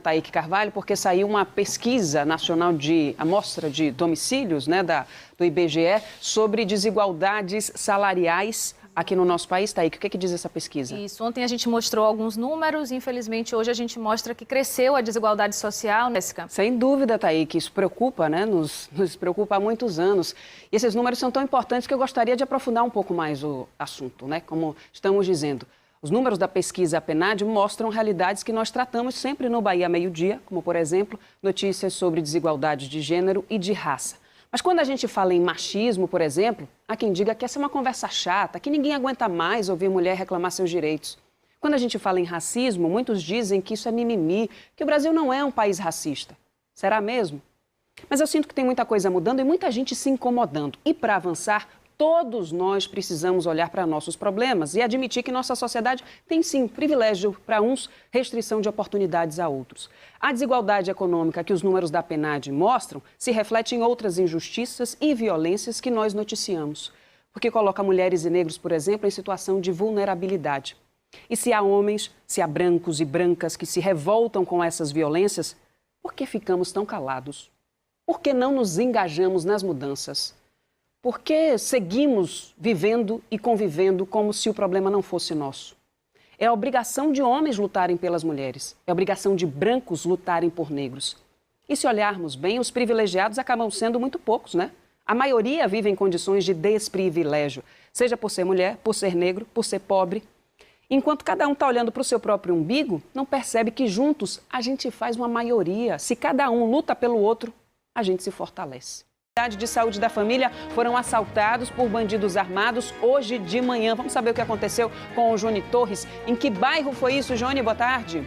Taíque Carvalho, porque saiu uma pesquisa nacional de amostra de domicílios, né, do IBGE, sobre desigualdades salariais aqui no nosso país. Taíque, o que diz essa pesquisa? Isso, ontem a gente mostrou alguns números, infelizmente hoje a gente mostra que cresceu a desigualdade social, Jéssica. Sem dúvida, Taíque, isso preocupa, né? Nos preocupa há muitos anos. E esses números são tão importantes que eu gostaria de aprofundar um pouco mais o assunto, né? Como estamos dizendo. Os números da pesquisa PNAD mostram realidades que nós tratamos sempre no Bahia Meio-Dia, como, por exemplo, notícias sobre desigualdade de gênero e de raça. Mas quando a gente fala em machismo, por exemplo, há quem diga que essa é uma conversa chata, que ninguém aguenta mais ouvir mulher reclamar seus direitos. Quando a gente fala em racismo, muitos dizem que isso é mimimi, que o Brasil não é um país racista. Será mesmo? Mas eu sinto que tem muita coisa mudando e muita gente se incomodando. E para avançar, todos nós precisamos olhar para nossos problemas e admitir que nossa sociedade tem sim privilégio para uns, restrição de oportunidades a outros. A desigualdade econômica que os números da PNAD mostram se reflete em outras injustiças e violências que nós noticiamos, porque coloca mulheres e negros, por exemplo, em situação de vulnerabilidade. E se há homens, se há brancos e brancas que se revoltam com essas violências, por que ficamos tão calados? Por que não nos engajamos nas mudanças? Por que seguimos vivendo e convivendo como se o problema não fosse nosso? É a obrigação de homens lutarem pelas mulheres. É a obrigação de brancos lutarem por negros. E se olharmos bem, os privilegiados acabam sendo muito poucos, né? A maioria vive em condições de desprivilégio, seja por ser mulher, por ser negro, por ser pobre. Enquanto cada um está olhando para o seu próprio umbigo, não percebe que juntos a gente faz uma maioria. Se cada um luta pelo outro, a gente se fortalece. De saúde da família foram assaltados por bandidos armados hoje de manhã. Vamos saber o que aconteceu com o Joni Torres. Em que bairro foi isso, Joni? Boa tarde.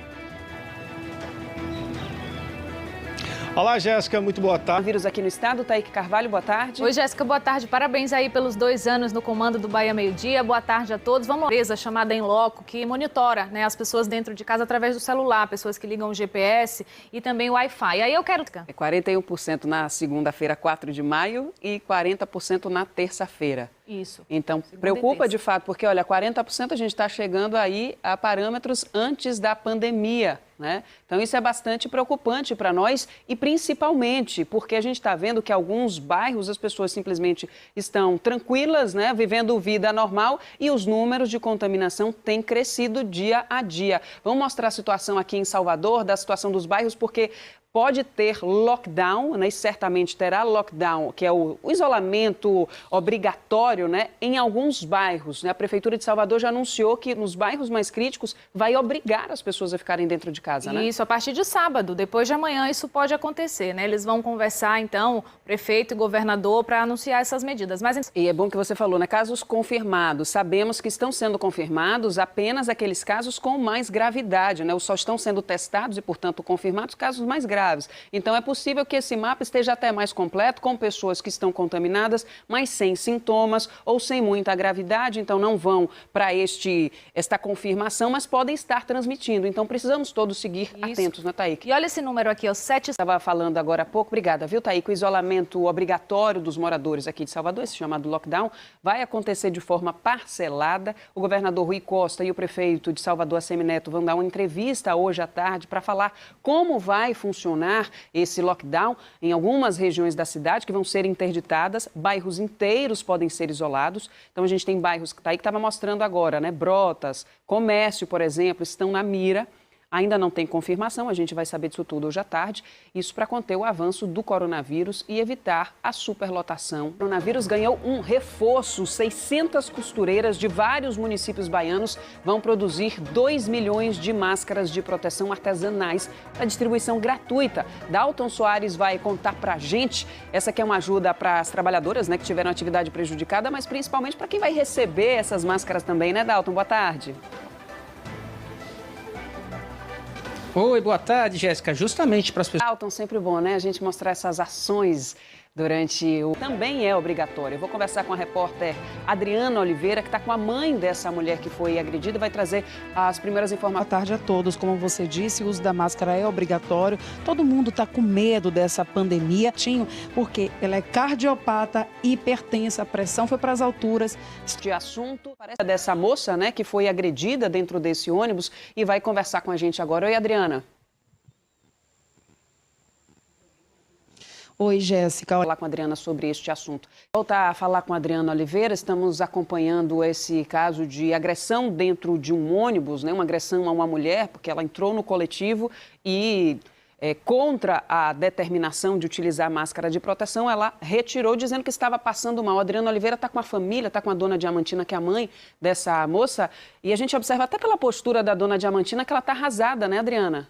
Olá, Jéssica, muito boa tarde. Vírus aqui no estado, Taíque Carvalho, boa tarde. Oi, Jéssica, boa tarde. Parabéns aí pelos 2 anos no comando do Bahia Meio-Dia. Boa tarde a todos. Vamos lá, uma empresa chamada Em Loco, que monitora, né, as pessoas dentro de casa através do celular, pessoas que ligam o GPS e também o Wi-Fi. Aí eu quero... É 41% na segunda-feira, 4 de maio, e 40% na terça-feira. Isso. Então, preocupa de fato, porque, olha, 40% a gente está chegando aí a parâmetros antes da pandemia, né? Então, isso é bastante preocupante para nós e principalmente porque a gente está vendo que alguns bairros as pessoas simplesmente estão tranquilas, né, vivendo vida normal e os números de contaminação têm crescido dia a dia. Vamos mostrar a situação aqui em Salvador, da situação dos bairros, porque pode ter lockdown, né, e certamente terá lockdown, que é o isolamento obrigatório, né, em alguns bairros, né? A Prefeitura de Salvador já anunciou que nos bairros mais críticos vai obrigar as pessoas a ficarem dentro de casa, né? Isso, a partir de sábado, depois de amanhã, isso pode acontecer, né? Eles vão conversar, então, prefeito e governador, para anunciar essas medidas. Mas... E é bom que você falou, né? Casos confirmados. Sabemos que estão sendo confirmados apenas aqueles casos com mais gravidade, né? Só estão sendo testados e, portanto, confirmados casos mais graves. Então, é possível que esse mapa esteja até mais completo, com pessoas que estão contaminadas, mas sem sintomas ou sem muita gravidade. Então, não vão para esta confirmação, mas podem estar transmitindo. Então, precisamos todos seguir atentos, né, Taíque? E olha esse número aqui, ó, 7... Estava falando agora há pouco, obrigada, viu, Taíque? O isolamento obrigatório dos moradores aqui de Salvador, esse chamado lockdown, vai acontecer de forma parcelada. O governador Rui Costa e o prefeito de Salvador, Assemineto, vão dar uma entrevista hoje à tarde para falar como vai funcionar esse lockdown em algumas regiões da cidade que vão ser interditadas, bairros inteiros podem ser isolados. Então a gente tem bairros que estava mostrando agora, né? Brotas, comércio, por exemplo, estão na mira. Ainda não tem confirmação, a gente vai saber disso tudo hoje à tarde. Isso para conter o avanço do coronavírus e evitar a superlotação. O coronavírus ganhou um reforço. 600 costureiras de vários municípios baianos vão produzir 2 milhões de máscaras de proteção artesanais para distribuição gratuita. Dalton Soares vai contar para a gente. Essa aqui é uma ajuda para as trabalhadoras, né, que tiveram atividade prejudicada, mas principalmente para quem vai receber essas máscaras também, né, Dalton? Boa tarde. Oi, boa tarde, Jéssica. Justamente para as pessoas... Dalton, sempre bom, né? A gente mostrar essas ações durante o... Também é obrigatório. Eu vou conversar com a repórter Adriana Oliveira, que está com a mãe dessa mulher que foi agredida, e vai trazer as primeiras informações. Boa tarde a todos. Como você disse, o uso da máscara é obrigatório. Todo mundo está com medo dessa pandemia, porque ela é cardiopata, hipertensa, a pressão foi para as alturas. Este assunto parece dessa moça, né, que foi agredida dentro desse ônibus e vai conversar com a gente agora. Oi, Adriana. Oi, Jéssica. Falar com a Adriana sobre este assunto. Voltar a falar com a Adriana Oliveira, estamos acompanhando esse caso de agressão dentro de um ônibus, né? Uma agressão a uma mulher, porque ela entrou no coletivo e, contra a determinação de utilizar máscara de proteção, ela retirou, dizendo que estava passando mal. A Adriana Oliveira está com a família, está com a dona Diamantina, que é a mãe dessa moça, e a gente observa até pela postura da dona Diamantina que ela está arrasada, né, Adriana?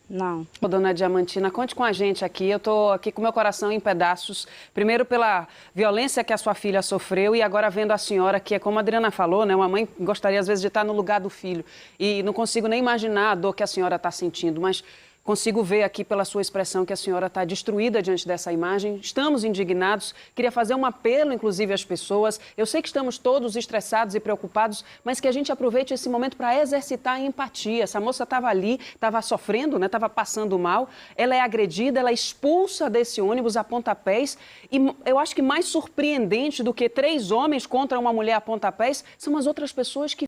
Não. Ô, dona Diamantina, conte com a gente aqui. Eu estou aqui com meu coração em pedaços. Primeiro pela violência que a sua filha sofreu e agora vendo a senhora, que é como a Adriana falou, né? Uma mãe gostaria às vezes de estar no lugar do filho. E não consigo nem imaginar a dor que a senhora está sentindo, mas consigo ver aqui pela sua expressão que a senhora está destruída diante dessa imagem. Estamos indignados. Queria fazer um apelo, inclusive, às pessoas. Eu sei que estamos todos estressados e preocupados, mas que a gente aproveite esse momento para exercitar a empatia. Essa moça estava ali, estava sofrendo, né? Estava passando mal. Ela é agredida, ela é expulsa desse ônibus a pontapés. E eu acho que mais surpreendente do que 3 homens contra uma mulher a pontapés são as outras pessoas que